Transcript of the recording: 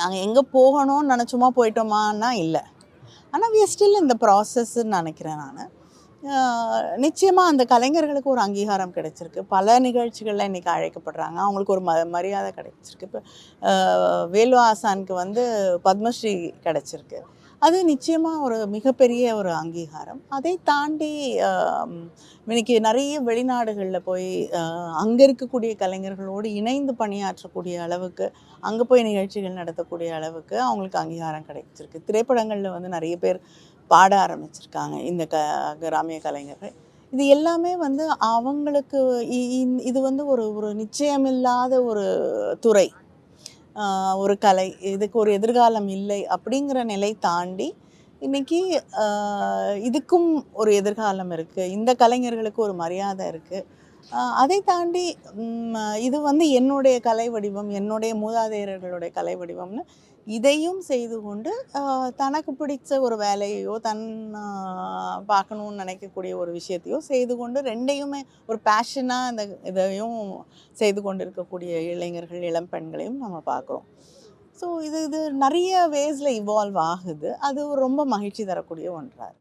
நாங்கள் எங்கே போகணும்னு நினச்சோமா போயிட்டோமான்னா இல்லை. ஆனால் வி ஆர் ஸ்டில் இந்த ப்ராசஸ்ன்னு நினைக்கிறேன் நான். நிச்சயமாக அந்த கலைஞர்களுக்கு ஒரு அங்கீகாரம் கிடைச்சிருக்கு. பல நிகழ்ச்சிகளில் இன்றைக்கி அழைக்கப்படுறாங்க. அவங்களுக்கு ஒரு மரியாதை கிடைச்சிருக்கு. இப்போ வேலு ஆசானுக்கு வந்து பத்மஸ்ரீ கிடைச்சிருக்கு. அது நிச்சயமாக ஒரு மிகப்பெரிய ஒரு அங்கீகாரம். அதை தாண்டி இன்னைக்கு நிறைய வெளிநாடுகளில் போய் அங்கே இருக்கக்கூடிய கலைஞர்களோடு இணைந்து பணியாற்றக்கூடிய அளவுக்கு, அங்கே போய் நிகழ்ச்சிகள் நடத்தக்கூடிய அளவுக்கு அவங்களுக்கு அங்கீகாரம் கிடைச்சிருக்கு. திரைப்படங்களில் வந்து நிறைய பேர் பாட ஆரம்பிச்சிருக்காங்க இந்த கிராமிய கலைஞர்கள். இது எல்லாமே வந்து அவங்களுக்கு இது வந்து ஒரு நிச்சயமில்லாத ஒரு துறை, ஒரு கலை, இதுக்கு ஒரு எதிர்காலம் இல்லை அப்படிங்கிற நிலை தாண்டி இன்றைக்கி இதுக்கும் ஒரு எதிர்காலம் இருக்குது. இந்த கலைஞர்களுக்கு ஒரு மரியாதை இருக்குது. அதை தாண்டி இது வந்து என்னுடைய கலை வடிவம், என்னுடைய மூதாதையர்களுடைய கலை வடிவம்னு இதையும் செய்து கொண்டு தனக்கு பிடிச்ச ஒரு வேலையோ பார்க்கணுன்னு நினைக்கக்கூடிய ஒரு விஷயத்தையோ செய்து கொண்டு ரெண்டையுமே ஒரு பேஷனாக இந்த இதையும் செய்து கொண்டு இருக்கக்கூடிய இளைஞர்கள், இளம் பெண்களையும் நம்ம பார்க்குறோம். ஸோ இது நிறைய வேஸில் இவால்வ் ஆகுது. அது ரொம்ப மகிழ்ச்சி தரக்கூடிய ஒன்றாக இருக்குது.